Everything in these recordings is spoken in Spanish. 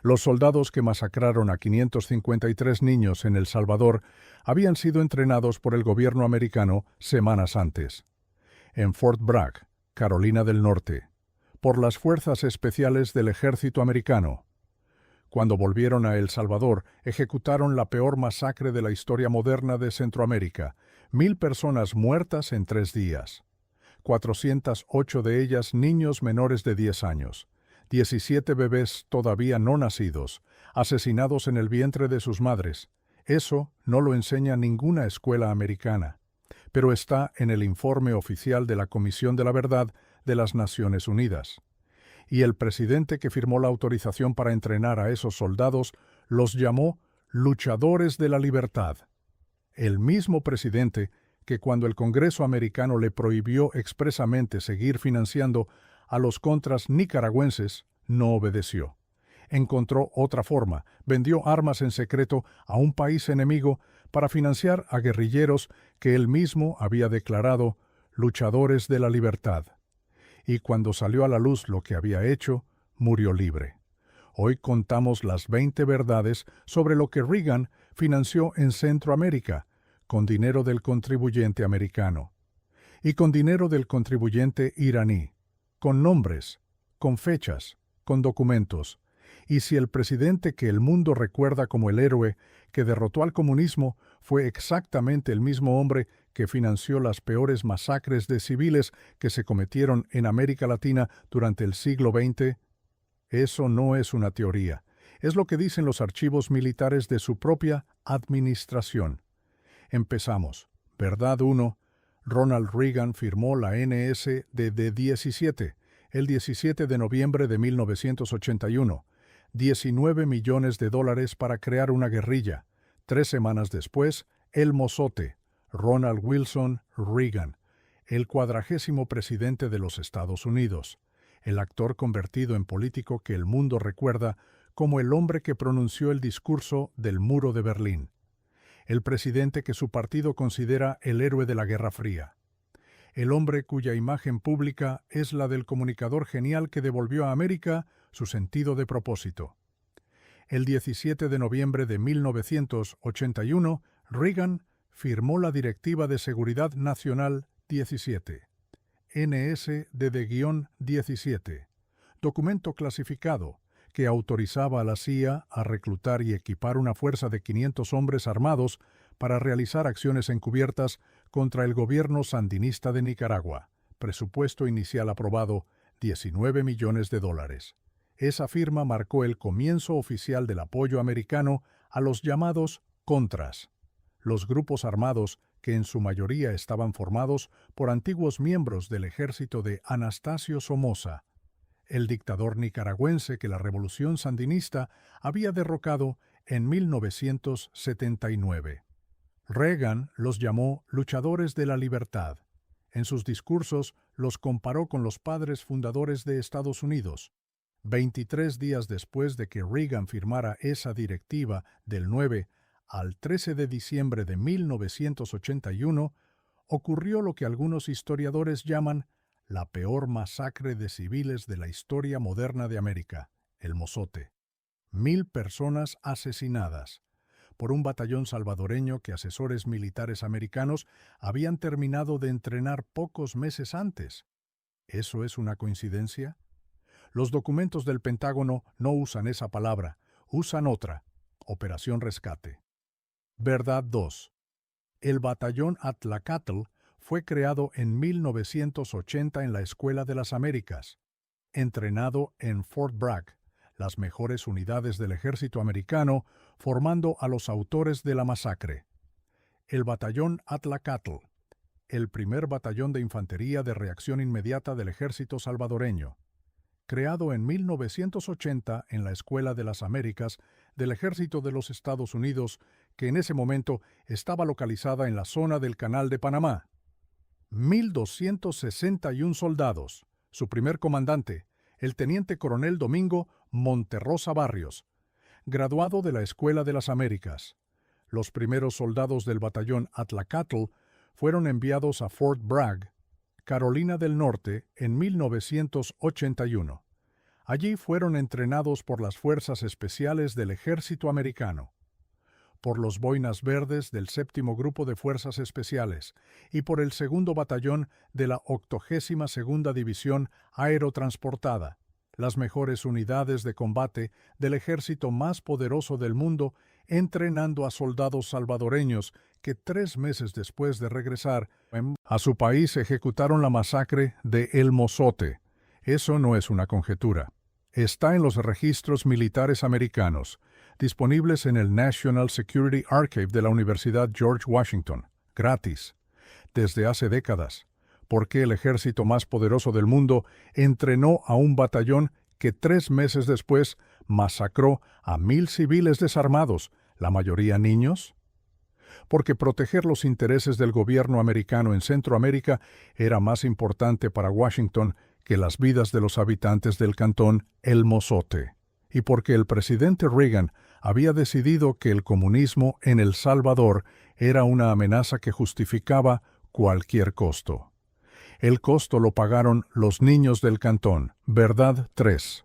Los soldados que masacraron a 553 niños en El Salvador habían sido entrenados por el gobierno americano semanas antes, en Fort Bragg, Carolina del Norte, por las fuerzas especiales del ejército americano. Cuando volvieron a El Salvador, ejecutaron la peor masacre de la historia moderna de Centroamérica, 1,000 personas muertas en 3 días. 408 de ellas niños menores de 10 años, 17 bebés todavía no nacidos, asesinados en el vientre de sus madres. Eso no lo enseña ninguna escuela americana, pero está en el informe oficial de la Comisión de la Verdad de las Naciones Unidas. Y el presidente que firmó la autorización para entrenar a esos soldados los llamó luchadores de la libertad. El mismo presidente que cuando el Congreso americano le prohibió expresamente seguir financiando a los contras nicaragüenses, no obedeció. Encontró otra forma, vendió armas en secreto a un país enemigo para financiar a guerrilleros que él mismo había declarado luchadores de la libertad. Y cuando salió a la luz lo que había hecho, murió libre. Hoy contamos las 20 verdades sobre lo que Reagan financió en Centroamérica, con dinero del contribuyente americano, y con dinero del contribuyente iraní, con nombres, con fechas, con documentos. Y si el presidente que el mundo recuerda como el héroe que derrotó al comunismo fue exactamente el mismo hombre que financió las peores masacres de civiles que se cometieron en América Latina durante el siglo XX, eso no es una teoría, es lo que dicen los archivos militares de su propia administración. Empezamos. Verdad 1. Ronald Reagan firmó la NSDD-17 el 17 de noviembre de 1981. 19 millones de dólares para crear una guerrilla. 3 semanas después, el mozote, Ronald Wilson Reagan, el 40º presidente de los Estados Unidos, el actor convertido en político que el mundo recuerda como el hombre que pronunció el discurso del Muro de Berlín, el presidente que su partido considera el héroe de la Guerra Fría, el hombre cuya imagen pública es la del comunicador genial que devolvió a América su sentido de propósito. El 17 de noviembre de 1981, Reagan firmó la Directiva de Seguridad Nacional 17, NSDD-17, documento clasificado que autorizaba a la CIA a reclutar y equipar una fuerza de 500 hombres armados para realizar acciones encubiertas contra el gobierno sandinista de Nicaragua. Presupuesto inicial aprobado, 19 millones de dólares. Esa firma marcó el comienzo oficial del apoyo americano a los llamados Contras, los grupos armados que en su mayoría estaban formados por antiguos miembros del ejército de Anastasio Somoza, el dictador nicaragüense que la revolución sandinista había derrocado en 1979. Reagan los llamó luchadores de la libertad. En sus discursos los comparó con los padres fundadores de Estados Unidos. 23 días después de que Reagan firmara esa directiva del 9 al 13 de diciembre de 1981, ocurrió lo que algunos historiadores llaman la peor masacre de civiles de la historia moderna de América, el Mozote. 1,000 personas asesinadas por un batallón salvadoreño que asesores militares americanos habían terminado de entrenar pocos meses antes. ¿Eso es una coincidencia? Los documentos del Pentágono no usan esa palabra, usan otra, Operación Rescate. Verdad 2. El batallón Atlacatl fue creado en 1980 en la Escuela de las Américas, entrenado en Fort Bragg, las mejores unidades del ejército americano, formando a los autores de la masacre. El batallón Atlacatl, el primer batallón de infantería de reacción inmediata del ejército salvadoreño, creado en 1980 en la Escuela de las Américas del Ejército de los Estados Unidos, que en ese momento estaba localizada en la zona del Canal de Panamá. 1,261 soldados. Su primer comandante, el teniente coronel Domingo Monterrosa Barrios, graduado de la Escuela de las Américas. Los primeros soldados del batallón Atlacatl fueron enviados a Fort Bragg, Carolina del Norte, en 1981. Allí fueron entrenados por las fuerzas especiales del ejército americano, por los Boinas Verdes del 7º Grupo de Fuerzas Especiales y por el 2º Batallón de la 82ª División Aerotransportada, las mejores unidades de combate del ejército más poderoso del mundo, entrenando a soldados salvadoreños que 3 meses después de regresar a su país ejecutaron la masacre de El Mozote. Eso no es una conjetura. Está en los registros militares americanos, disponibles en el National Security Archive de la Universidad George Washington, gratis, desde hace décadas. Porque el ejército más poderoso del mundo entrenó a un batallón que 3 meses después masacró a 1,000 civiles desarmados, la mayoría niños. Porque proteger los intereses del gobierno americano en Centroamérica era más importante para Washington que las vidas de los habitantes del cantón El Mozote. Y porque el presidente Reagan había decidido que el comunismo en El Salvador era una amenaza que justificaba cualquier costo. El costo lo pagaron los niños del cantón, Verdad 3.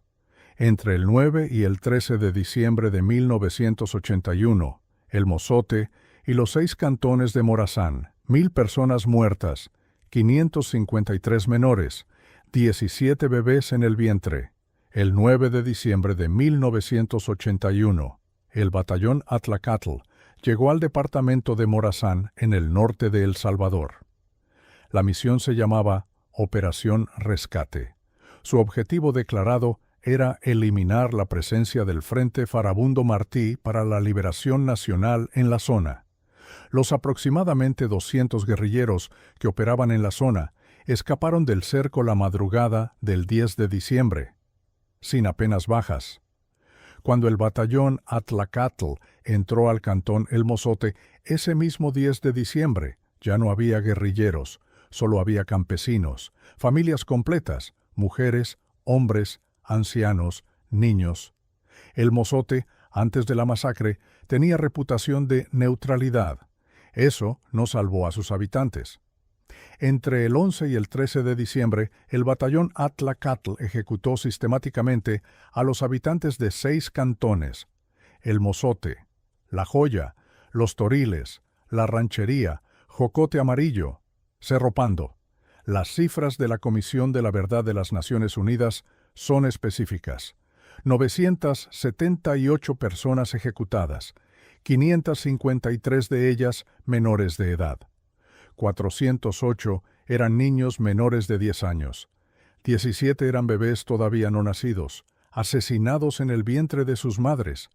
Entre el 9 y el 13 de diciembre de 1981, El Mozote y los 6 cantones de Morazán, 1,000 personas muertas, 553 menores, 17 bebés en el vientre. El 9 de diciembre de 1981, el batallón Atlacatl llegó al departamento de Morazán en el norte de El Salvador. La misión se llamaba Operación Rescate. Su objetivo declarado era eliminar la presencia del Frente Farabundo Martí para la Liberación Nacional en la zona. Los aproximadamente 200 guerrilleros que operaban en la zona escaparon del cerco la madrugada del 10 de diciembre, sin apenas bajas. Cuando el batallón Atlacatl entró al cantón El Mozote, ese mismo 10 de diciembre, ya no había guerrilleros, solo había campesinos, familias completas, mujeres, hombres, ancianos, niños. El Mozote, antes de la masacre, tenía reputación de neutralidad. Eso no salvó a sus habitantes. Entre el 11 y el 13 de diciembre, el batallón Atlacatl ejecutó sistemáticamente a los habitantes de 6 cantones: El Mozote, La Joya, Los Toriles, La Ranchería, Jocote Amarillo, Cerro Pando. Las cifras de la Comisión de la Verdad de las Naciones Unidas son específicas. 978 personas ejecutadas, 553 de ellas menores de edad. 408 eran niños menores de 10 años. 17 eran bebés todavía no nacidos, asesinados en el vientre de sus madres.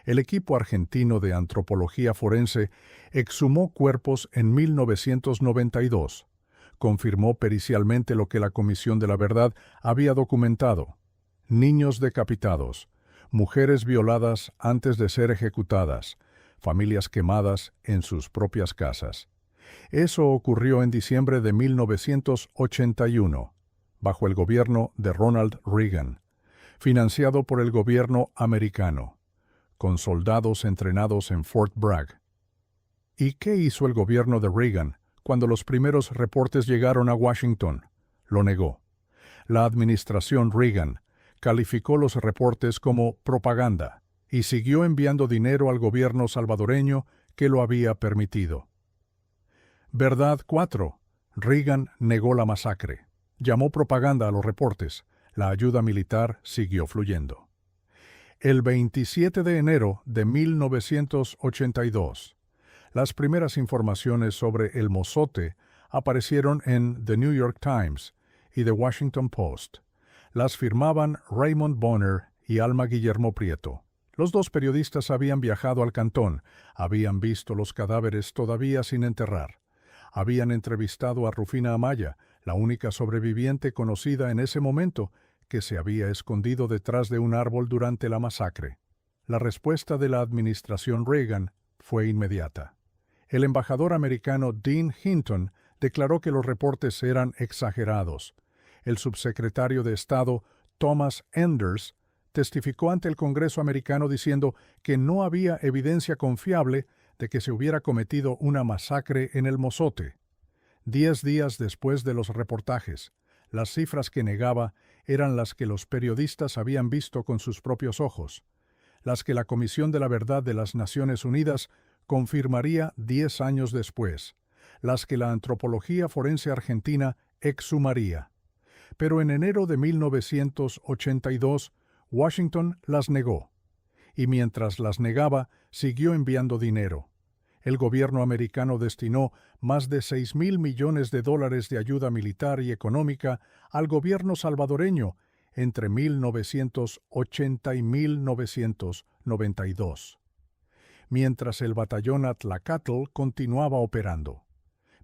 El equipo argentino de antropología forense exhumó cuerpos en 1992. Confirmó pericialmente lo que la Comisión de la Verdad había documentado: niños decapitados, mujeres violadas antes de ser ejecutadas, familias quemadas en sus propias casas. Eso ocurrió en diciembre de 1981, bajo el gobierno de Ronald Reagan, financiado por el gobierno americano, con soldados entrenados en Fort Bragg. ¿Y qué hizo el gobierno de Reagan cuando los primeros reportes llegaron a Washington? Lo negó. La administración Reagan calificó los reportes como propaganda y siguió enviando dinero al gobierno salvadoreño que lo había permitido. Verdad 4. Reagan negó la masacre. Llamó propaganda a los reportes. La ayuda militar siguió fluyendo. El 27 de enero de 1982, las primeras informaciones sobre El Mozote aparecieron en The New York Times y The Washington Post. Las firmaban Raymond Bonner y Alma Guillermo Prieto. Los 2 periodistas habían viajado al cantón, habían visto los cadáveres todavía sin enterrar. Habían entrevistado a Rufina Amaya, la única sobreviviente conocida en ese momento, que se había escondido detrás de un árbol durante la masacre. La respuesta de la administración Reagan fue inmediata. El embajador americano Dean Hinton declaró que los reportes eran exagerados. El subsecretario de Estado Thomas Enders testificó ante el Congreso americano diciendo que no había evidencia confiable de que se hubiera cometido una masacre en El Mozote. 10 días después de los reportajes, las cifras que negaba eran las que los periodistas habían visto con sus propios ojos, las que la Comisión de la Verdad de las Naciones Unidas confirmaría 10 años después, las que la antropología forense argentina exhumaría. Pero en enero de 1982, Washington las negó. Y mientras las negaba, siguió enviando dinero. El gobierno americano destinó más de $6.000 millones de ayuda militar y económica al gobierno salvadoreño entre 1980 y 1992, mientras el batallón Atlacatl continuaba operando,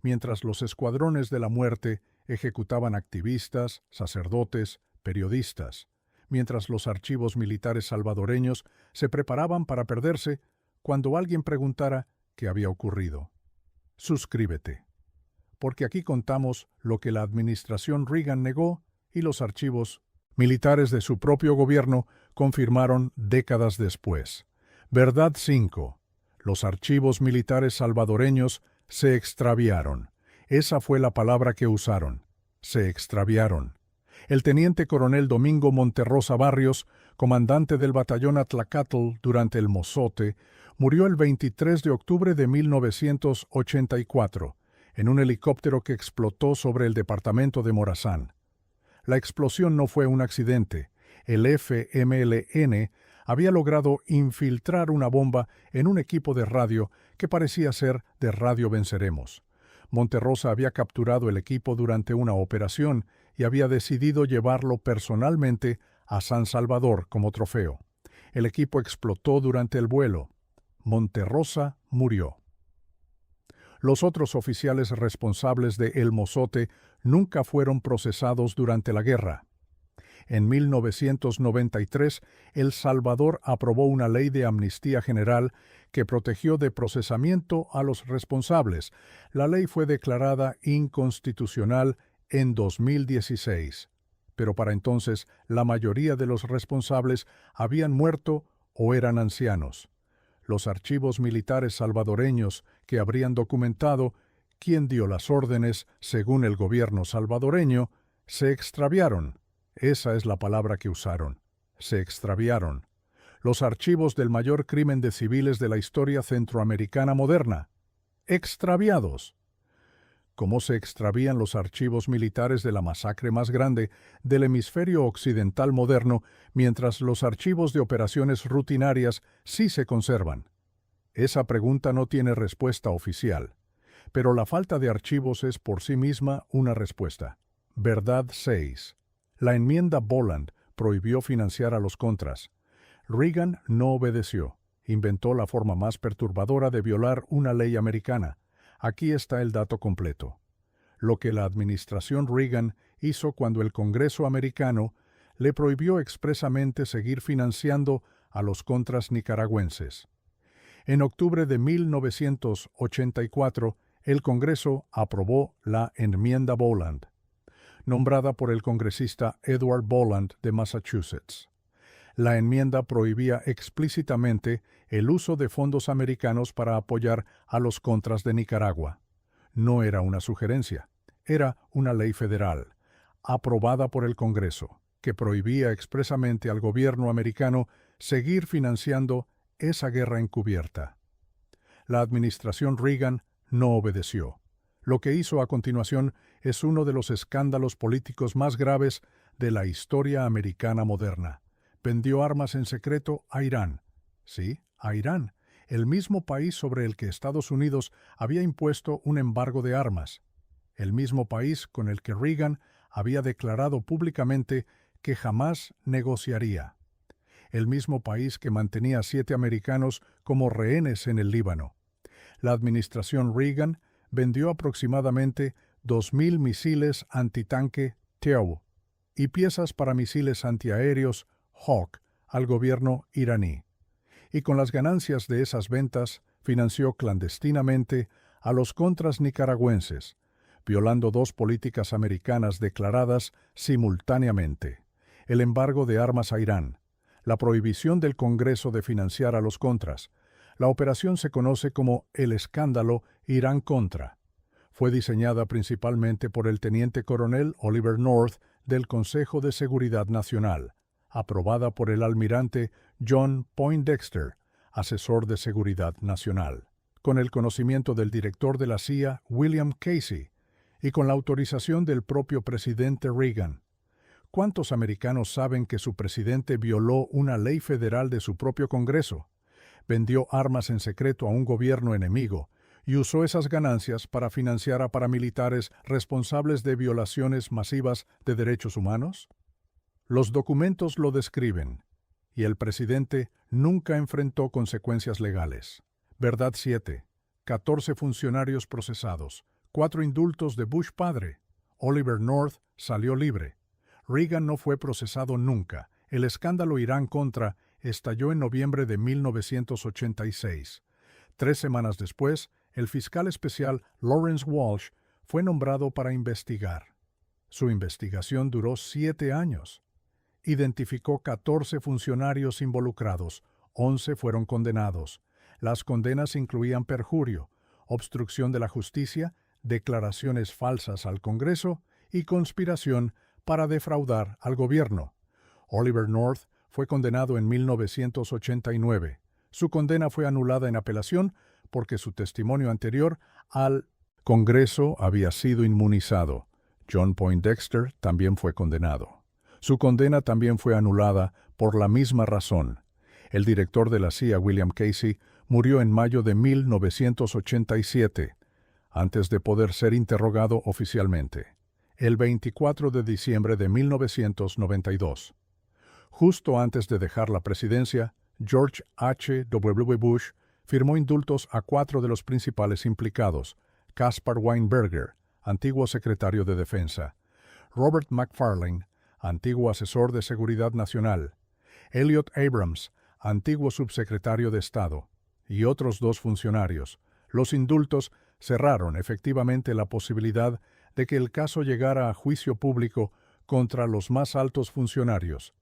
mientras los escuadrones de la muerte ejecutaban activistas, sacerdotes, periodistas, mientras los archivos militares salvadoreños se preparaban para perderse cuando alguien preguntara qué había ocurrido. Suscríbete, porque aquí contamos lo que la administración Reagan negó y los archivos militares de su propio gobierno confirmaron décadas después. Verdad 5. Los archivos militares salvadoreños se extraviaron. Esa fue la palabra que usaron. Se extraviaron. El teniente coronel Domingo Monterrosa Barrios, comandante del batallón Atlacatl durante el Mozote, murió el 23 de octubre de 1984 en un helicóptero que explotó sobre el departamento de Morazán. La explosión no fue un accidente. El FMLN había logrado infiltrar una bomba en un equipo de radio que parecía ser de Radio Venceremos. Monterrosa había capturado el equipo durante una operación y había decidido llevarlo personalmente a San Salvador como trofeo. El equipo explotó durante el vuelo. Monterrosa murió. Los otros oficiales responsables de El Mozote nunca fueron procesados durante la guerra. En 1993, El Salvador aprobó una ley de amnistía general que protegió de procesamiento a los responsables. La ley fue declarada inconstitucional en 2016, pero para entonces la mayoría de los responsables habían muerto o eran ancianos. Los archivos militares salvadoreños que habrían documentado quién dio las órdenes según el gobierno salvadoreño se extraviaron. Esa es la palabra que usaron. Se extraviaron. Los archivos del mayor crimen de civiles de la historia centroamericana moderna. Extraviados. ¿Cómo se extravían los archivos militares de la masacre más grande del hemisferio occidental moderno, mientras los archivos de operaciones rutinarias sí se conservan? Esa pregunta no tiene respuesta oficial, pero la falta de archivos es por sí misma una respuesta. Verdad 6. La enmienda Boland prohibió financiar a los contras. Reagan no obedeció. Inventó la forma más perturbadora de violar una ley americana. Aquí está el dato completo. Lo que la administración Reagan hizo cuando el Congreso americano le prohibió expresamente seguir financiando a los contras nicaragüenses. En octubre de 1984, el Congreso aprobó la enmienda Boland, nombrada por el congresista Edward Boland de Massachusetts. La enmienda prohibía explícitamente el uso de fondos americanos para apoyar a los contras de Nicaragua. No era una sugerencia, era una ley federal, aprobada por el Congreso, que prohibía expresamente al gobierno americano seguir financiando esa guerra encubierta. La administración Reagan no obedeció. Lo que hizo a continuación es uno de los escándalos políticos más graves de la historia americana moderna. Vendió armas en secreto a Irán. Sí, a Irán, el mismo país sobre el que Estados Unidos había impuesto un embargo de armas. El mismo país con el que Reagan había declarado públicamente que jamás negociaría. El mismo país que mantenía a 7 americanos como rehenes en el Líbano. La administración Reagan vendió aproximadamente 2.000 misiles antitanque TEW y piezas para misiles antiaéreos Hawk al gobierno iraní. Y con las ganancias de esas ventas financió clandestinamente a los contras nicaragüenses, violando 2 políticas americanas declaradas simultáneamente: el embargo de armas a Irán, la prohibición del Congreso de financiar a los contras. La operación se conoce como el escándalo Irán-Contra. Fue diseñada principalmente por el teniente coronel Oliver North del Consejo de Seguridad Nacional, aprobada por el almirante John Poindexter, asesor de Seguridad Nacional, con el conocimiento del director de la CIA, William Casey, y con la autorización del propio presidente Reagan. ¿Cuántos americanos saben que su presidente violó una ley federal de su propio Congreso, vendió armas en secreto a un gobierno enemigo y usó esas ganancias para financiar a paramilitares responsables de violaciones masivas de derechos humanos? Los documentos lo describen, y el presidente nunca enfrentó consecuencias legales. Verdad 7. 14 funcionarios procesados, 4 indultos de Bush padre. Oliver North salió libre. Reagan no fue procesado nunca. El escándalo Irán-Contra estalló en noviembre de 1986. 3 semanas después, el fiscal especial Lawrence Walsh fue nombrado para investigar. Su investigación duró 7 años. Identificó 14 funcionarios involucrados, 11 fueron condenados. Las condenas incluían perjurio, obstrucción de la justicia, declaraciones falsas al Congreso y conspiración para defraudar al gobierno. Oliver North fue condenado en 1989. Su condena fue anulada en apelación porque su testimonio anterior al Congreso había sido inmunizado. John Poindexter también fue condenado. Su condena también fue anulada por la misma razón. El director de la CIA, William Casey, murió en mayo de 1987, antes de poder ser interrogado oficialmente, el 24 de diciembre de 1992. Justo antes de dejar la presidencia, George H. W. Bush firmó indultos a 4 de los principales implicados: Caspar Weinberger, antiguo secretario de Defensa; Robert McFarlane, antiguo asesor de Seguridad Nacional; Elliot Abrams, antiguo subsecretario de Estado, y otros 2 funcionarios. Los indultos cerraron efectivamente la posibilidad de que el caso llegara a juicio público contra los más altos funcionarios.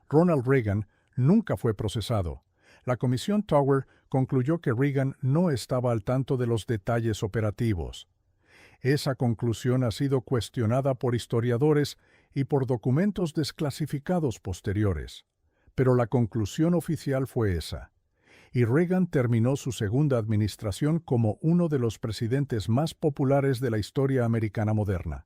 Ronald Reagan nunca fue procesado. La Comisión Tower concluyó que Reagan no estaba al tanto de los detalles operativos. Esa conclusión ha sido cuestionada por historiadores y por documentos desclasificados posteriores. Pero la conclusión oficial fue esa. Y Reagan terminó su segunda administración como uno de los presidentes más populares de la historia americana moderna.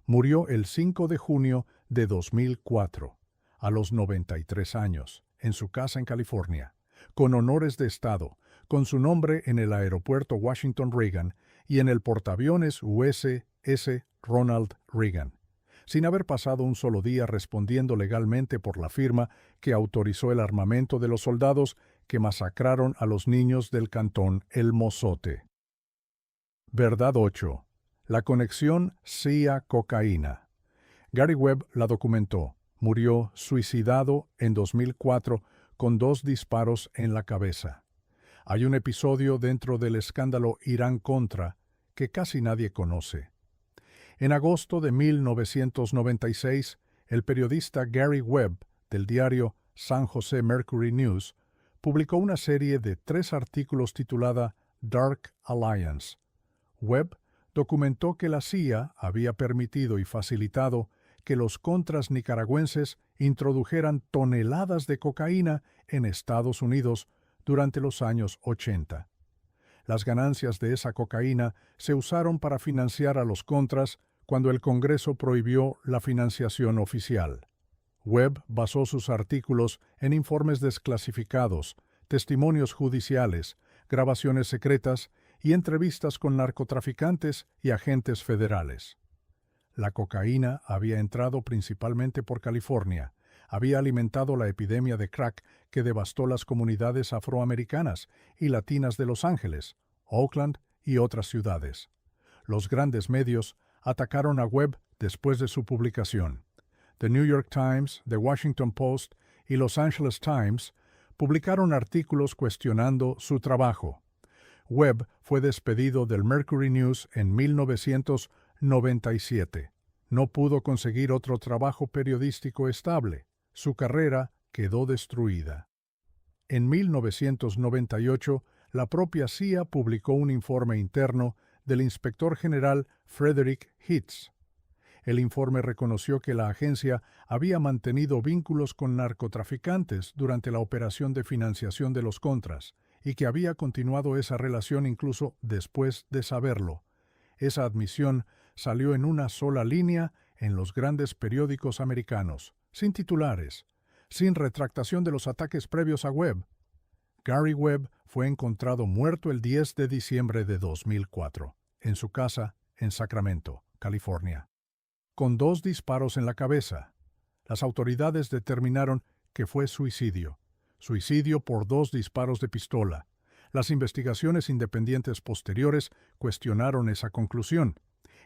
Murió el 5 de junio de 2004, a los 93 años, en su casa en California, con honores de Estado, con su nombre en el aeropuerto Washington Reagan y en el portaaviones USS Ronald Reagan, sin haber pasado un solo día respondiendo legalmente por la firma que autorizó el armamento de los soldados que masacraron a los niños del cantón El Mozote. Verdad 8. La conexión CIA-cocaína. Gary Webb la documentó. Murió suicidado en 2004 con 2 disparos en la cabeza. Hay un episodio dentro del escándalo Irán-Contra que casi nadie conoce. En agosto de 1996, el periodista Gary Webb, del diario San Jose Mercury News, publicó una serie de 3 artículos titulada Dark Alliance. Webb documentó que la CIA había permitido y facilitado que los contras nicaragüenses introdujeran toneladas de cocaína en Estados Unidos durante los años 80. Las ganancias de esa cocaína se usaron para financiar a los contras cuando el Congreso prohibió la financiación oficial. Webb basó sus artículos en informes desclasificados, testimonios judiciales, grabaciones secretas y entrevistas con narcotraficantes y agentes federales. La cocaína había entrado principalmente por California, había alimentado la epidemia de crack que devastó las comunidades afroamericanas y latinas de Los Ángeles, Oakland y otras ciudades. Los grandes medios atacaron a Webb después de su publicación. The New York Times, The Washington Post y Los Angeles Times publicaron artículos cuestionando su trabajo. Webb fue despedido del Mercury News en 1997. No pudo conseguir otro trabajo periodístico estable. Su carrera quedó destruida. En 1998, la propia CIA publicó un informe interno del inspector general Frederick Hitz. El informe reconoció que la agencia había mantenido vínculos con narcotraficantes durante la operación de financiación de los Contras y que había continuado esa relación incluso después de saberlo. Esa admisión salió en una sola línea en los grandes periódicos americanos, sin titulares, sin retractación de los ataques previos a Webb. Gary Webb fue encontrado muerto el 10 de diciembre de 2004, en su casa en Sacramento, California, con 2 disparos en la cabeza. Las autoridades determinaron que fue suicidio por 2 disparos de pistola. Las investigaciones independientes posteriores cuestionaron esa conclusión.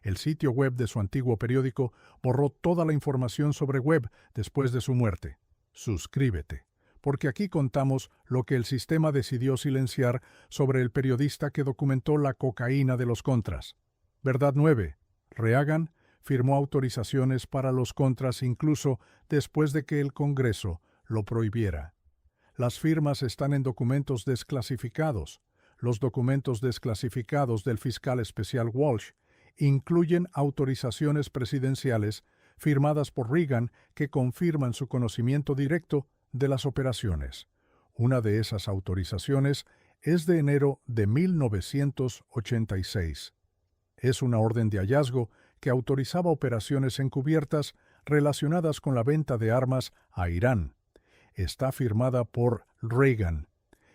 El sitio web de su antiguo periódico borró toda la información sobre Webb después de su muerte. Suscríbete, porque aquí contamos lo que el sistema decidió silenciar sobre el periodista que documentó la cocaína de los Contras. Verdad 9. Reagan firmó autorizaciones para los Contras incluso después de que el Congreso lo prohibiera. Las firmas están en documentos desclasificados. Los documentos desclasificados del fiscal especial Walsh incluyen autorizaciones presidenciales firmadas por Reagan que confirman su conocimiento directo de las operaciones. Una de esas autorizaciones es de enero de 1986. Es una orden de hallazgo que autorizaba operaciones encubiertas relacionadas con la venta de armas a Irán. Está firmada por Reagan,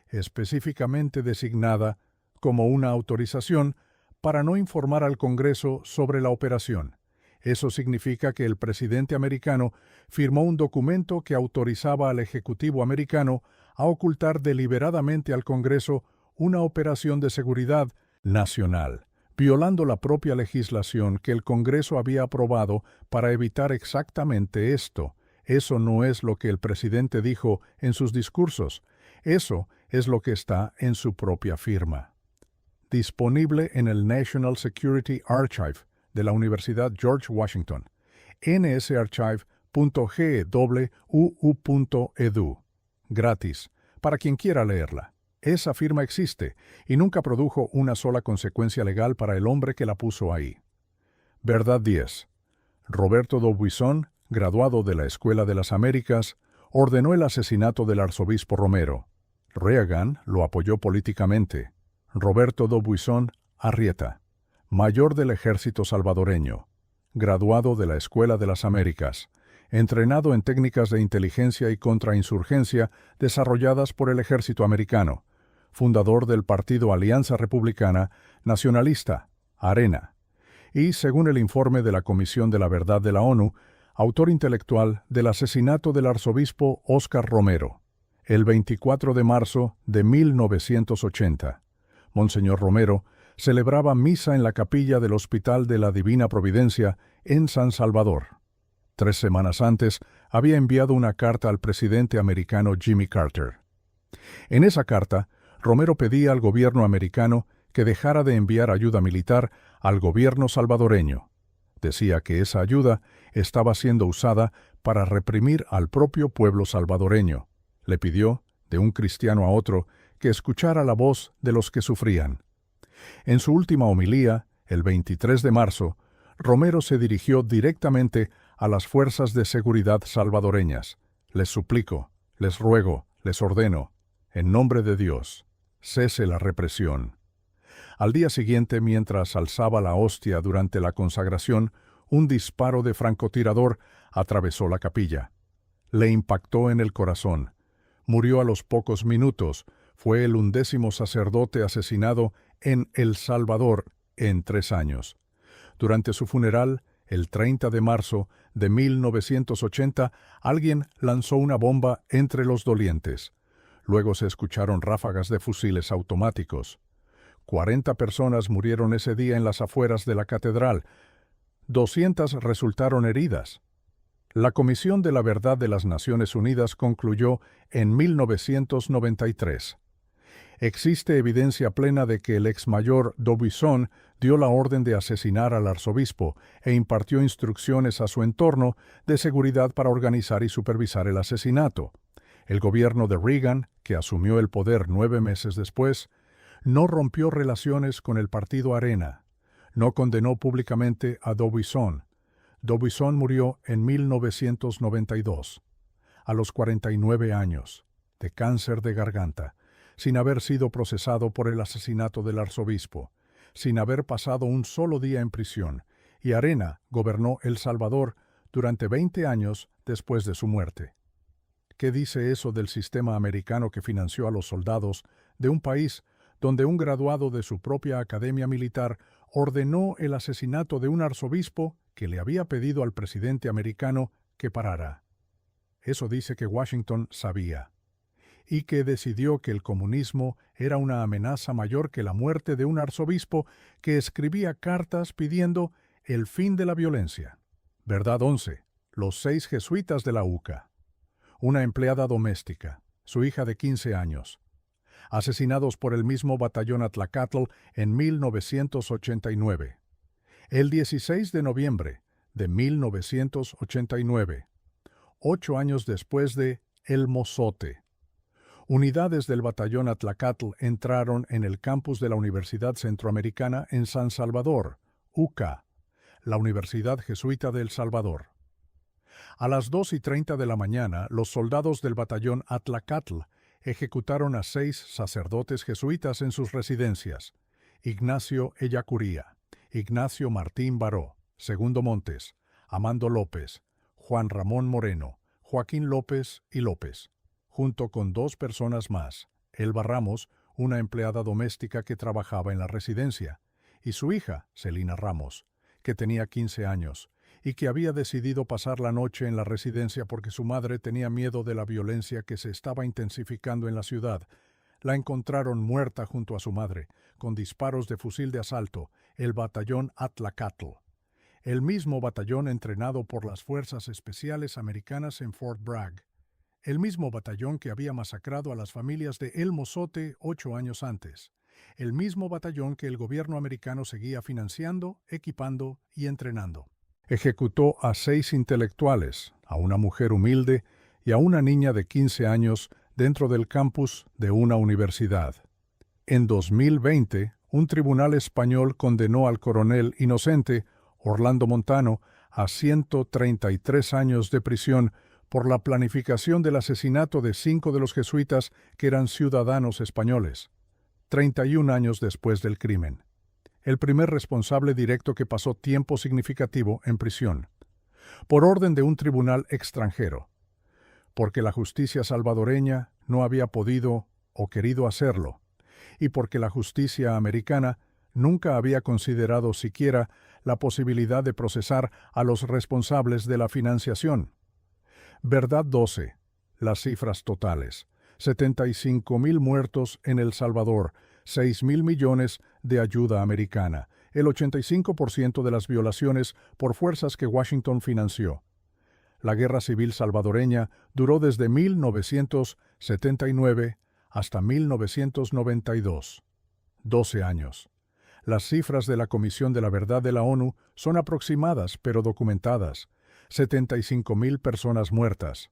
específicamente designada como una autorización para no informar al Congreso sobre la operación. Eso significa que el presidente americano firmó un documento que autorizaba al Ejecutivo americano a ocultar deliberadamente al Congreso una operación de seguridad nacional, violando la propia legislación que el Congreso había aprobado para evitar exactamente esto. Eso no es lo que el presidente dijo en sus discursos. Eso es lo que está en su propia firma. Disponible en el National Security Archive de la Universidad George Washington, nsarchive.gwu.edu. Gratis, para quien quiera leerla. Esa firma existe y nunca produjo una sola consecuencia legal para el hombre que la puso ahí. Verdad 10. Roberto Dubuisson, graduado de la Escuela de las Américas, ordenó el asesinato del arzobispo Romero. Reagan lo apoyó políticamente. Roberto Dubuisson Arrieta, mayor del ejército salvadoreño, graduado de la Escuela de las Américas, entrenado en técnicas de inteligencia y contrainsurgencia desarrolladas por el ejército americano, fundador del partido Alianza Republicana Nacionalista, ARENA, y, según el informe de la Comisión de la Verdad de la ONU, autor intelectual del asesinato del arzobispo Óscar Romero, el 24 de marzo de 1980. Monseñor Romero celebraba misa en la capilla del Hospital de la Divina Providencia en San Salvador. 3 semanas antes, había enviado una carta al presidente americano Jimmy Carter. En esa carta, Romero pedía al gobierno americano que dejara de enviar ayuda militar al gobierno salvadoreño. Decía que esa ayuda estaba siendo usada para reprimir al propio pueblo salvadoreño. Le pidió, de un cristiano a otro, que escuchara la voz de los que sufrían. En su última homilía, el 23 de marzo, Romero se dirigió directamente a las fuerzas de seguridad salvadoreñas. Les suplico, les ruego, les ordeno, en nombre de Dios, cese la represión. Al día siguiente, mientras alzaba la hostia durante la consagración, un disparo de francotirador atravesó la capilla. Le impactó en el corazón. Murió a los pocos minutos. Fue el 11º sacerdote asesinado en El Salvador en 3 años. Durante su funeral, el 30 de marzo de 1980, alguien lanzó una bomba entre los dolientes. Luego se escucharon ráfagas de fusiles automáticos. 40 personas murieron ese día en las afueras de la catedral. 200 resultaron heridas. La Comisión de la Verdad de las Naciones Unidas concluyó en 1993. Existe evidencia plena de que el exmayor Dubuisson dio la orden de asesinar al arzobispo e impartió instrucciones a su entorno de seguridad para organizar y supervisar el asesinato. El gobierno de Reagan, que asumió el poder 9 meses después, no rompió relaciones con el partido ARENA. No condenó públicamente a D'Aubuisson. D'Aubuisson murió en 1992, a los 49 años, de cáncer de garganta, sin haber sido procesado por el asesinato del arzobispo, sin haber pasado un solo día en prisión, y Arena gobernó El Salvador durante 20 años después de su muerte. ¿Qué dice eso del sistema americano que financió a los soldados de un país donde un graduado de su propia academia militar ordenó el asesinato de un arzobispo que le había pedido al presidente americano que parara? Eso dice que Washington sabía, y que decidió que el comunismo era una amenaza mayor que la muerte de un arzobispo que escribía cartas pidiendo el fin de la violencia. Verdad 11. Los 6 jesuitas de la UCA. Una empleada doméstica, su hija de 15 años, asesinados por el mismo batallón Atlacatl en 1989. El 16 de noviembre de 1989, 8 años después de El Mozote, unidades del batallón Atlacatl entraron en el campus de la Universidad Centroamericana en San Salvador, UCA, la Universidad Jesuita de El Salvador. A las 2:30 de la mañana, los soldados del batallón Atlacatl ejecutaron a 6 sacerdotes jesuitas en sus residencias: Ignacio Ellacuría, Ignacio Martín Baró, Segundo Montes, Amando López, Juan Ramón Moreno, Joaquín López y López, junto con 2 personas más, Elba Ramos, una empleada doméstica que trabajaba en la residencia, y su hija, Celina Ramos, que tenía 15 años, y que había decidido pasar la noche en la residencia porque su madre tenía miedo de la violencia que se estaba intensificando en la ciudad. La encontraron muerta junto a su madre, con disparos de fusil de asalto, el batallón Atlacatl, el mismo batallón entrenado por las Fuerzas Especiales Americanas en Fort Bragg, el mismo batallón que había masacrado a las familias de El Mozote 8 años antes, el mismo batallón que el gobierno americano seguía financiando, equipando y entrenando. Ejecutó a 6 intelectuales, a una mujer humilde y a una niña de 15 años dentro del campus de una universidad. En 2020, un tribunal español condenó al coronel inocente Orlando Montano a 133 años de prisión por la planificación del asesinato de 5 de los jesuitas que eran ciudadanos españoles, 31 años después del crimen. El primer responsable directo que pasó tiempo significativo en prisión, por orden de un tribunal extranjero, porque la justicia salvadoreña no había podido o querido hacerlo, y porque la justicia americana nunca había considerado siquiera la posibilidad de procesar a los responsables de la financiación. Verdad 12. Las cifras totales: 75,000 muertos en El Salvador, 6,000 millones de ayuda americana, el 85% de las violaciones por fuerzas que Washington financió. La guerra civil salvadoreña duró desde 1979 hasta 1992. 12 años. Las cifras de la Comisión de la Verdad de la ONU son aproximadas pero documentadas: 75,000 personas muertas,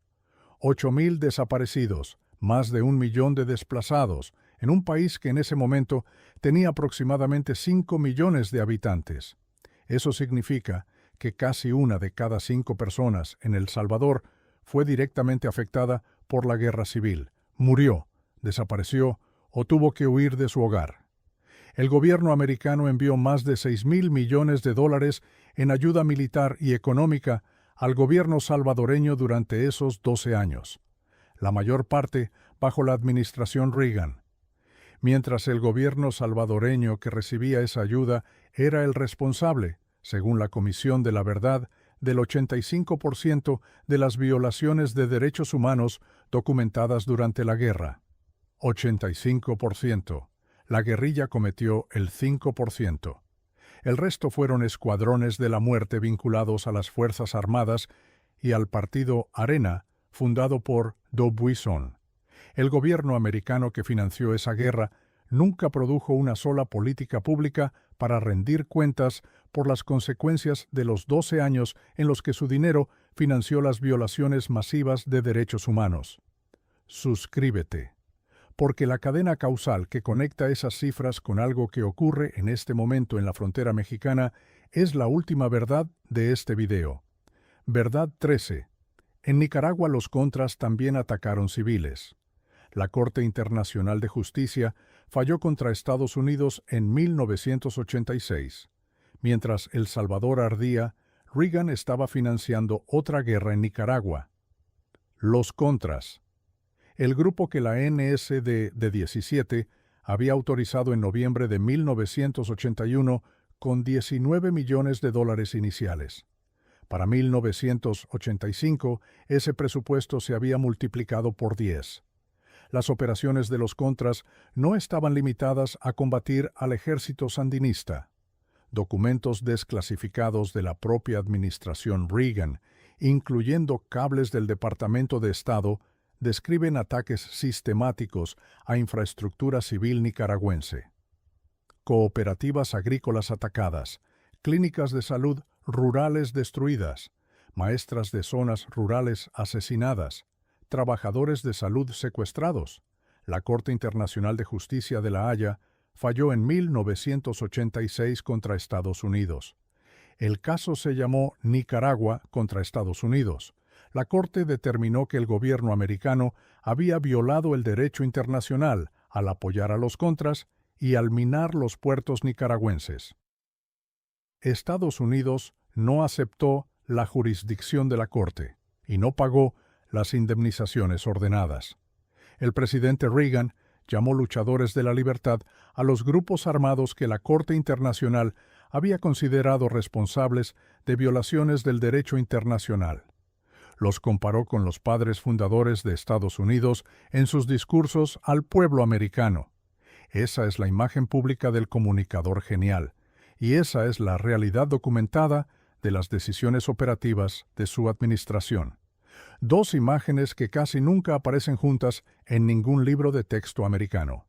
8,000 desaparecidos, más de 1 millón de desplazados, en un país que en ese momento tenía aproximadamente 5 millones de habitantes. Eso significa que casi 1 de cada 5 personas en El Salvador fue directamente afectada por la guerra civil, murió, desapareció o tuvo que huir de su hogar. El gobierno americano envió más de 6,000 millones de dólares en ayuda militar y económica al gobierno salvadoreño durante esos 12 años, la mayor parte bajo la administración Reagan. Mientras el gobierno salvadoreño que recibía esa ayuda era el responsable, según la Comisión de la Verdad, del 85% de las violaciones de derechos humanos documentadas durante la guerra. 85%. La guerrilla cometió el 5%. El resto fueron escuadrones de la muerte vinculados a las Fuerzas Armadas y al partido Arena, fundado por D'Aubuisson. El gobierno americano que financió esa guerra nunca produjo una sola política pública para rendir cuentas por las consecuencias de los 12 años en los que su dinero financió las violaciones masivas de derechos humanos. Suscríbete. porque la cadena causal que conecta esas cifras con algo que ocurre en este momento en la frontera mexicana es la última verdad de este video. Verdad 13. En Nicaragua los contras también atacaron civiles. La Corte Internacional de Justicia falló contra Estados Unidos en 1986. Mientras El Salvador ardía, Reagan estaba financiando otra guerra en Nicaragua. Los contras. El grupo que la NSD-17 había autorizado en noviembre de 1981 con $19 millones iniciales. Para 1985, ese presupuesto se había multiplicado por 10. Las operaciones de los contras no estaban limitadas a combatir al ejército sandinista. Documentos desclasificados de la propia administración Reagan, incluyendo cables del Departamento de Estado, describen ataques sistemáticos a infraestructura civil nicaragüense. Cooperativas agrícolas atacadas, clínicas de salud rurales destruidas, maestras de zonas rurales asesinadas, trabajadores de salud secuestrados. La Corte Internacional de Justicia de La Haya falló en 1986 contra Estados Unidos. El caso se llamó Nicaragua contra Estados Unidos. La Corte determinó que el gobierno americano había violado el derecho internacional al apoyar a los contras y al minar los puertos nicaragüenses. Estados Unidos no aceptó la jurisdicción de la Corte y no pagó las indemnizaciones ordenadas. El presidente Reagan llamó luchadores de la libertad a los grupos armados que la Corte Internacional había considerado responsables de violaciones del derecho internacional. Los comparó con los padres fundadores de Estados Unidos en sus discursos al pueblo americano. Esa es la imagen pública del comunicador genial, y esa es la realidad documentada de las decisiones operativas de su administración. Dos imágenes que casi nunca aparecen juntas en ningún libro de texto americano.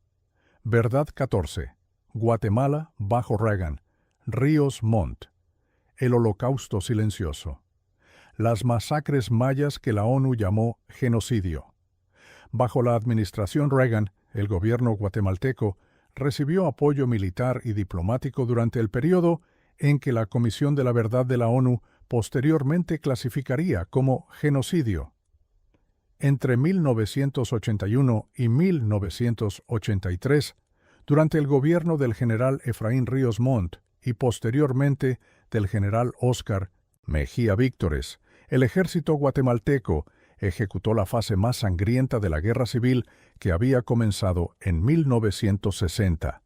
Verdad 14. Guatemala bajo Reagan. Ríos Montt. El Holocausto silencioso. Las masacres mayas que la ONU llamó genocidio. Bajo la administración Reagan, el gobierno guatemalteco recibió apoyo militar y diplomático durante el periodo en que la Comisión de la Verdad de la ONU posteriormente clasificaría como genocidio. Entre 1981 y 1983, durante el gobierno del general Efraín Ríos Montt y posteriormente del general Óscar Mejía Víctores, el ejército guatemalteco ejecutó la fase más sangrienta de la guerra civil que había comenzado en 1960.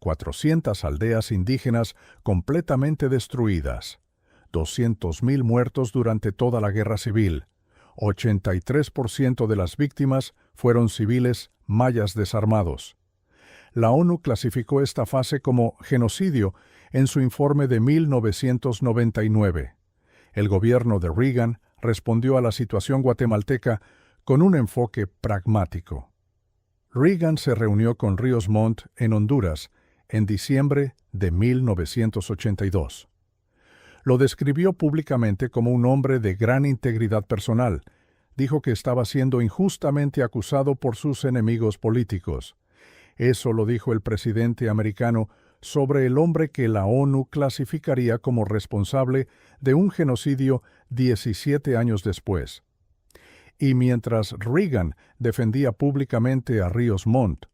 400 aldeas indígenas completamente destruidas, 200.000 muertos durante toda la guerra civil, 83% de las víctimas fueron civiles mayas desarmados. La ONU clasificó esta fase como genocidio en su informe de 1999. El gobierno de Reagan respondió a la situación guatemalteca con un enfoque pragmático. Reagan se reunió con Ríos Montt en Honduras en diciembre de 1982. Lo describió públicamente como un hombre de gran integridad personal. Dijo que estaba siendo injustamente acusado por sus enemigos políticos. Eso lo dijo el presidente americano sobre el hombre que la ONU clasificaría como responsable de un genocidio 17 años después. Y mientras Reagan defendía públicamente a Ríos Montt,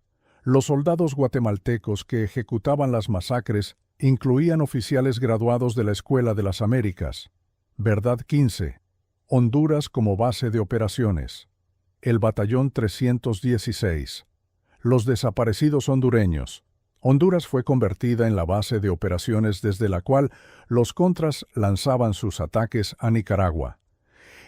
los soldados guatemaltecos que ejecutaban las masacres incluían oficiales graduados de la Escuela de las Américas. Verdad 15. Honduras como base de operaciones. El Batallón 316. Los desaparecidos hondureños. Honduras fue convertida en la base de operaciones desde la cual los contras lanzaban sus ataques a Nicaragua.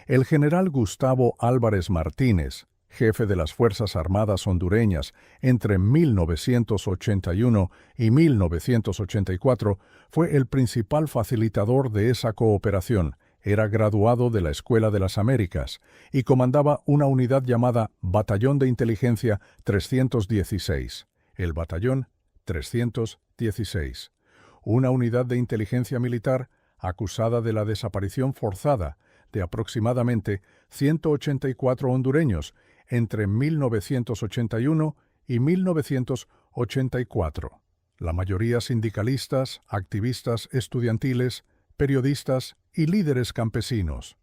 El general Gustavo Álvarez Martínez, jefe de las Fuerzas Armadas hondureñas entre 1981 y 1984, fue el principal facilitador de esa cooperación. Era graduado de la Escuela de las Américas y comandaba una unidad llamada Batallón de Inteligencia 316, el Batallón 316, una unidad de inteligencia militar acusada de la desaparición forzada de aproximadamente 184 hondureños entre 1981 y 1984. La mayoría sindicalistas, activistas estudiantiles, periodistas y líderes campesinos.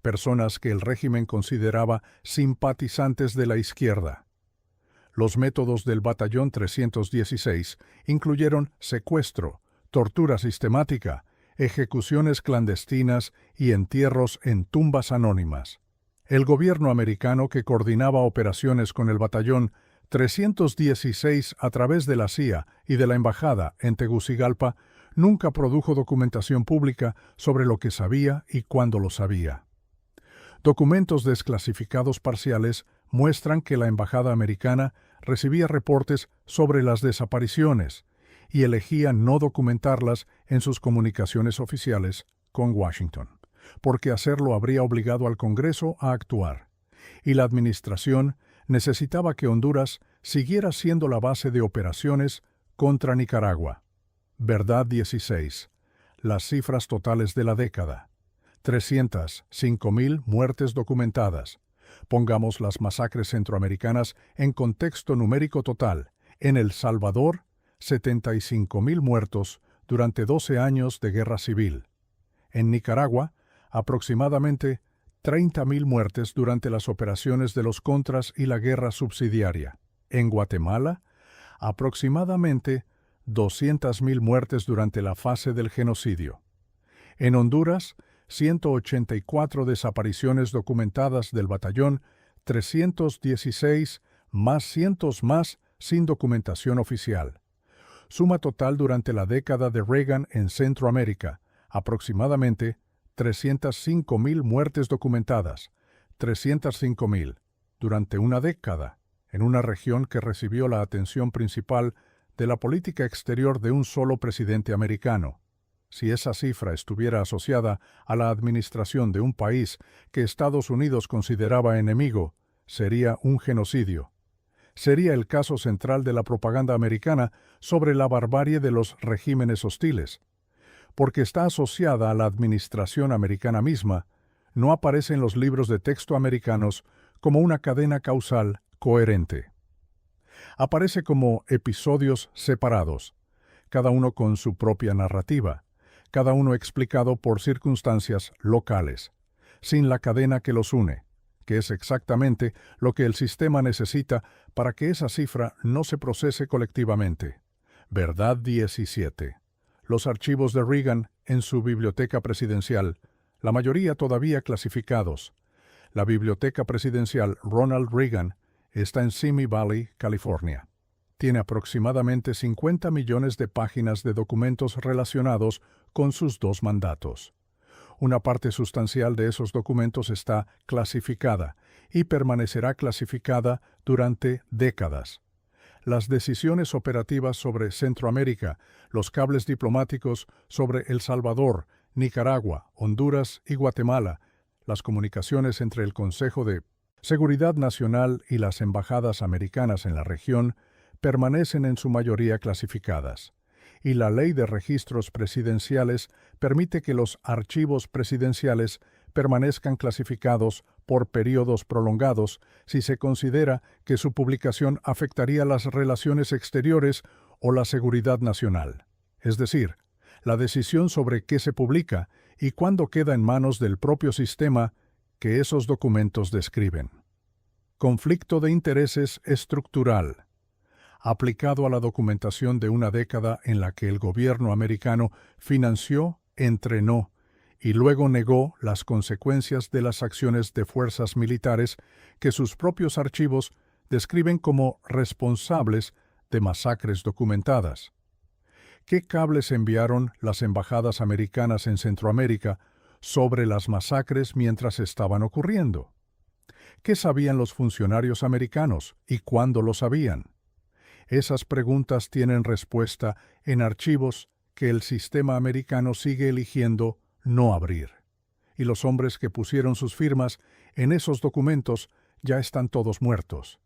Personas que el régimen consideraba simpatizantes de la izquierda. Los métodos del Batallón 316 incluyeron secuestro, tortura sistemática, ejecuciones clandestinas y entierros en tumbas anónimas. El gobierno americano, que coordinaba operaciones con el Batallón 316 a través de la CIA y de la Embajada en Tegucigalpa, nunca produjo documentación pública sobre lo que sabía y cuándo lo sabía. Documentos desclasificados parciales muestran que la Embajada americana recibía reportes sobre las desapariciones y elegía no documentarlas en sus comunicaciones oficiales con Washington, porque hacerlo habría obligado al Congreso a actuar, y la administración necesitaba que Honduras siguiera siendo la base de operaciones contra Nicaragua. Verdad 16. Las cifras totales de la década. 305.000 muertes documentadas. Pongamos las masacres centroamericanas en contexto numérico total. En El Salvador, 75.000 muertos durante 12 años de guerra civil. En Nicaragua, aproximadamente 30.000 muertes durante las operaciones de los Contras y la guerra subsidiaria. En Guatemala, aproximadamente 200.000 muertes durante la fase del genocidio. En Honduras, 184 desapariciones documentadas del batallón 316 más cientos más sin documentación oficial. Suma total durante la década de Reagan en Centroamérica, aproximadamente 305.000 muertes documentadas, 305.000, durante una década, en una región que recibió la atención principal de la política exterior de un solo presidente americano. Si esa cifra estuviera asociada a la administración de un país que Estados Unidos consideraba enemigo, sería un genocidio. Sería el caso central de la propaganda americana sobre la barbarie de los regímenes hostiles. Porque está asociada a la administración americana misma, no aparece en los libros de texto americanos como una cadena causal coherente. Aparece como episodios separados, cada uno con su propia narrativa, cada uno explicado por circunstancias locales, sin la cadena que los une, que es exactamente lo que el sistema necesita para que esa cifra no se procese colectivamente. Verdad 17. Los archivos de Reagan en su biblioteca presidencial, la mayoría todavía clasificados. La biblioteca presidencial Ronald Reagan está en Simi Valley, California. Tiene aproximadamente 50 millones de páginas de documentos relacionados con sus dos mandatos. Una parte sustancial de esos documentos está clasificada y permanecerá clasificada durante décadas. Las decisiones operativas sobre Centroamérica, los cables diplomáticos sobre El Salvador, Nicaragua, Honduras y Guatemala, las comunicaciones entre el Consejo de Seguridad Nacional y las embajadas americanas en la región permanecen en su mayoría clasificadas, y la Ley de Registros Presidenciales permite que los archivos presidenciales permanezcan clasificados por periodos prolongados si se considera que su publicación afectaría las relaciones exteriores o la seguridad nacional. Es decir, la decisión sobre qué se publica y cuándo queda en manos del propio sistema que esos documentos describen. Conflicto de intereses estructural. Aplicado a la documentación de una década en la que el gobierno americano financió, entrenó y luego negó las consecuencias de las acciones de fuerzas militares que sus propios archivos describen como responsables de masacres documentadas. ¿Qué cables enviaron las embajadas americanas en Centroamérica sobre las masacres mientras estaban ocurriendo? ¿Qué sabían los funcionarios americanos y cuándo lo sabían? Esas preguntas tienen respuesta en archivos que el sistema americano sigue eligiendo no abrir. Y los hombres que pusieron sus firmas en esos documentos ya están todos muertos,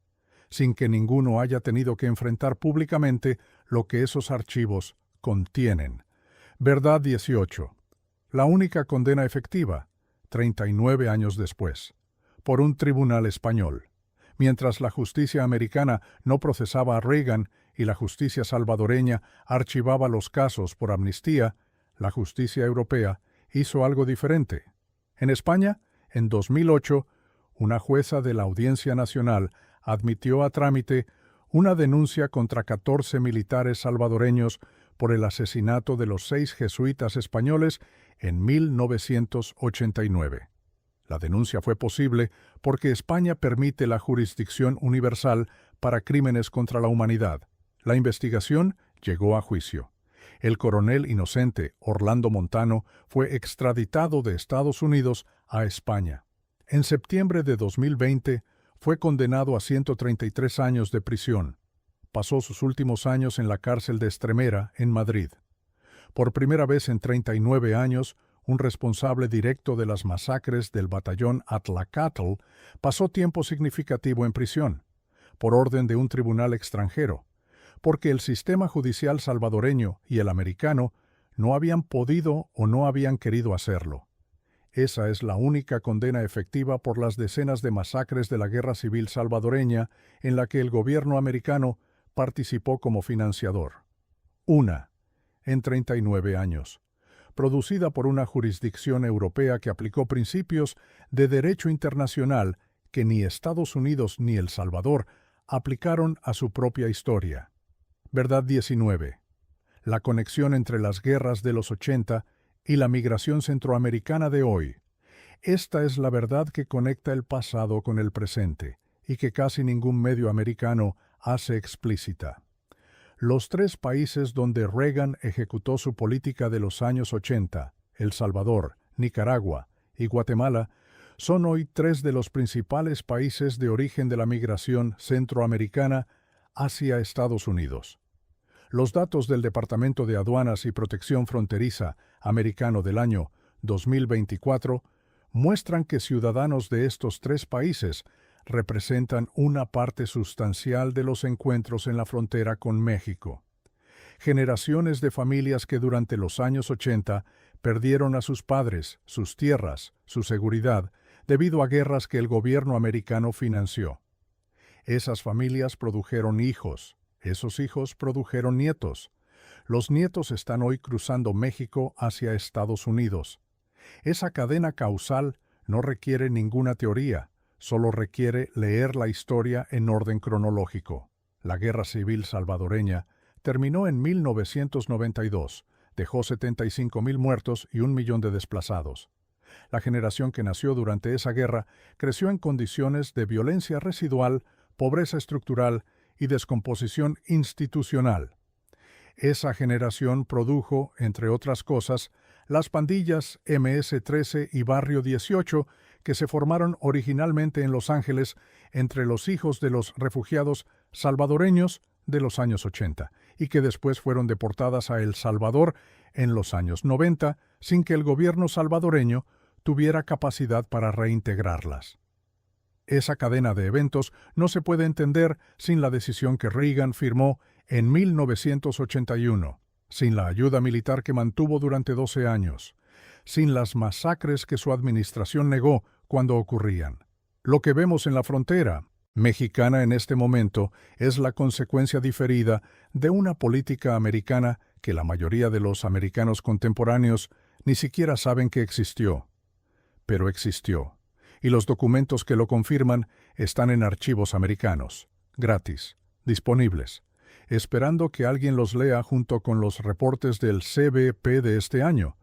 sin que ninguno haya tenido que enfrentar públicamente lo que esos archivos contienen. Verdad 18. La única condena efectiva, 39 años después, por un tribunal español. Mientras la justicia americana no procesaba a Reagan y la justicia salvadoreña archivaba los casos por amnistía, la justicia europea hizo algo diferente. En España, en 2008, una jueza de la Audiencia Nacional admitió a trámite una denuncia contra 14 militares salvadoreños por el asesinato de los 6 jesuitas españoles en 1989. La denuncia fue posible porque España permite la jurisdicción universal para crímenes contra la humanidad. La investigación llegó a juicio. El coronel inocente Orlando Montano fue extraditado de Estados Unidos a España. En septiembre de 2020 fue condenado a 133 años de prisión. Pasó sus últimos años en la cárcel de Estremera, en Madrid. Por primera vez en 39 años, un responsable directo de las masacres del batallón Atlacatl pasó tiempo significativo en prisión, por orden de un tribunal extranjero, porque el sistema judicial salvadoreño y el americano no habían podido o no habían querido hacerlo. Esa es la única condena efectiva por las decenas de masacres de la Guerra Civil salvadoreña en la que el gobierno americano participó como financiador. Una, en 39 años. Producida por una jurisdicción europea que aplicó principios de derecho internacional que ni Estados Unidos ni El Salvador aplicaron a su propia historia. Verdad 19. La conexión entre las guerras de los 80 y la migración centroamericana de hoy. Esta es la verdad que conecta el pasado con el presente y que casi ningún medio americano hace explícita. Los 3 países donde Reagan ejecutó su política de los años 80, El Salvador, Nicaragua y Guatemala, son hoy 3 de los principales países de origen de la migración centroamericana hacia Estados Unidos. Los datos del Departamento de Aduanas y Protección Fronteriza americano del año 2024 muestran que ciudadanos de estos 3 países representan una parte sustancial de los encuentros en la frontera con México. Generaciones de familias que durante los años 80 perdieron a sus padres, sus tierras, su seguridad, debido a guerras que el gobierno americano financió. Esas familias produjeron hijos, esos hijos produjeron nietos. Los nietos están hoy cruzando México hacia Estados Unidos. Esa cadena causal no requiere ninguna teoría, solo requiere leer la historia en orden cronológico. La Guerra Civil salvadoreña terminó en 1992, dejó 75,000 muertos y 1 millón de desplazados. La generación que nació durante esa guerra creció en condiciones de violencia residual, pobreza estructural y descomposición institucional. Esa generación produjo, entre otras cosas, las pandillas MS-13 y Barrio 18, que se formaron originalmente en Los Ángeles entre los hijos de los refugiados salvadoreños de los años 80 y que después fueron deportadas a El Salvador en los años 90 sin que el gobierno salvadoreño tuviera capacidad para reintegrarlas. Esa cadena de eventos no se puede entender sin la decisión que Reagan firmó en 1981, sin la ayuda militar que mantuvo durante 12 años, sin las masacres que su administración negó cuando ocurrían. Lo que vemos en la frontera mexicana en este momento es la consecuencia diferida de una política americana que la mayoría de los americanos contemporáneos ni siquiera saben que existió. Pero existió, y los documentos que lo confirman están en archivos americanos, gratis, disponibles, esperando que alguien los lea junto con los reportes del CBP de este año.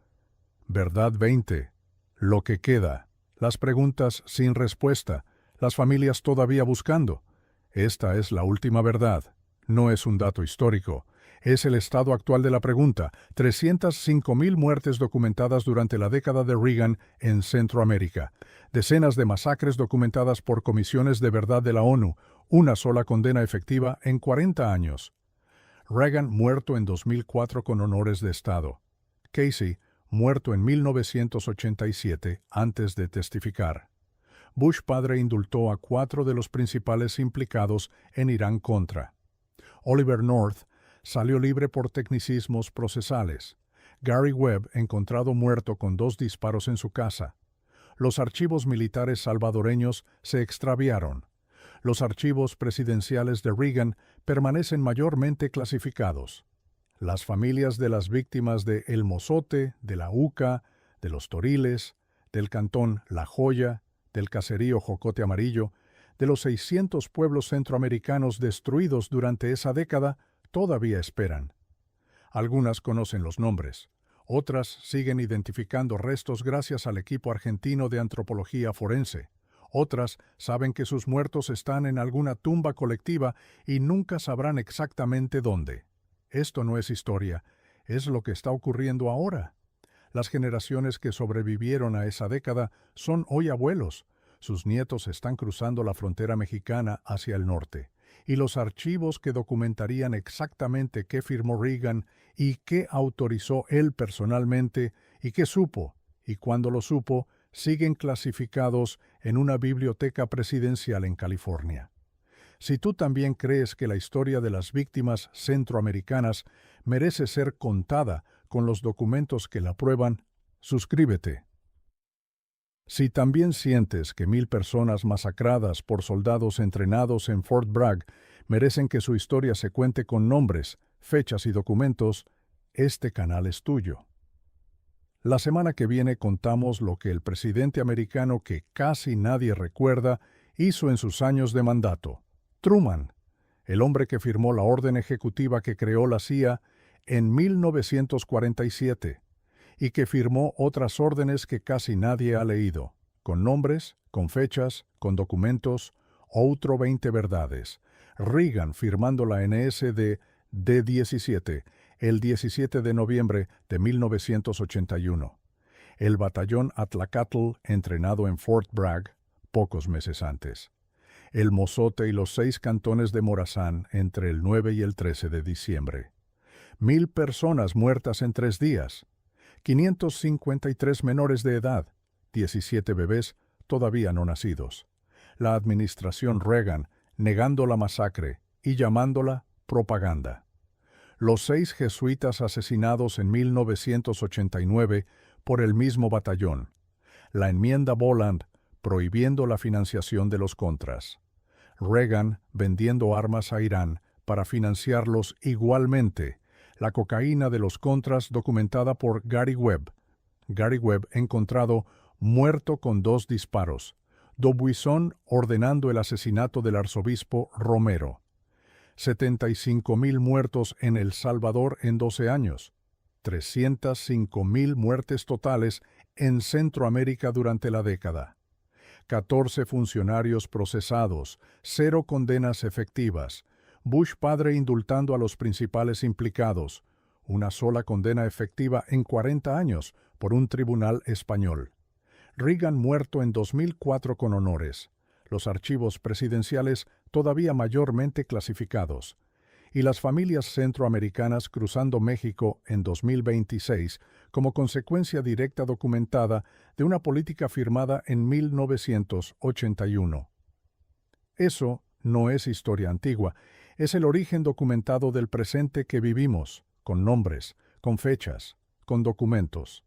Verdad 20. Lo que queda. Las preguntas sin respuesta. Las familias todavía buscando. Esta es la última verdad. No es un dato histórico. Es el estado actual de la pregunta. 305,000 muertes documentadas durante la década de Reagan en Centroamérica. Decenas de masacres documentadas por comisiones de verdad de la ONU. Una sola condena efectiva en 40 años. Reagan muerto en 2004 con honores de Estado. Casey muerto en 1987 antes de testificar. Bush padre indultó a 4 de los principales implicados en Irán-Contra. Oliver North salió libre por tecnicismos procesales. Gary Webb encontrado muerto con 2 disparos en su casa. Los archivos militares salvadoreños se extraviaron. Los archivos presidenciales de Reagan permanecen mayormente clasificados. Las familias de las víctimas de El Mozote, de la UCA, de los Toriles, del cantón La Joya, del caserío Jocote Amarillo, de los 600 pueblos centroamericanos destruidos durante esa década, todavía esperan. Algunas conocen los nombres, otras siguen identificando restos gracias al equipo argentino de antropología forense. Otras saben que sus muertos están en alguna tumba colectiva y nunca sabrán exactamente dónde. Esto no es historia, es lo que está ocurriendo ahora. Las generaciones que sobrevivieron a esa década son hoy abuelos. Sus nietos están cruzando la frontera mexicana hacia el norte. Y los archivos que documentarían exactamente qué firmó Reagan y qué autorizó él personalmente y qué supo y cuándo lo supo, siguen clasificados en una biblioteca presidencial en California. Si tú también crees que la historia de las víctimas centroamericanas merece ser contada con los documentos que la prueban, suscríbete. Si también sientes que 1000 personas masacradas por soldados entrenados en Fort Bragg merecen que su historia se cuente con nombres, fechas y documentos, este canal es tuyo. La semana que viene contamos lo que el presidente americano que casi nadie recuerda hizo en sus años de mandato. Truman, el hombre que firmó la orden ejecutiva que creó la CIA en 1947 y que firmó otras órdenes que casi nadie ha leído, con nombres, con fechas, con documentos, otro 20 verdades. Reagan firmando la NS de D-17 el 17 de noviembre de 1981. El batallón Atlacatl entrenado en Fort Bragg pocos meses antes. El Mozote y los 6 cantones de Morazán entre el 9 y el 13 de diciembre. 1000 personas muertas en 3 días. 553 menores de edad, 17 bebés todavía no nacidos. La administración Reagan negando la masacre y llamándola propaganda. Los 6 jesuitas asesinados en 1989 por el mismo batallón. La enmienda Boland prohibiendo la financiación de los contras. Reagan vendiendo armas a Irán para financiarlos igualmente. La cocaína de los contras documentada por Gary Webb. Gary Webb encontrado muerto con 2 disparos. Dubuisson ordenando el asesinato del arzobispo Romero. 75,000 muertos en El Salvador en 12 años. 305,000 muertes totales en Centroamérica durante la década. 14 funcionarios procesados, 0 condenas efectivas. Bush padre indultando a los principales implicados. Una sola condena efectiva en 40 años por un tribunal español. Reagan muerto en 2004 con honores. Los archivos presidenciales todavía mayormente clasificados. Y las familias centroamericanas cruzando México en 2026 como consecuencia directa documentada de una política firmada en 1981. Eso no es historia antigua, es el origen documentado del presente que vivimos, con nombres, con fechas, con documentos.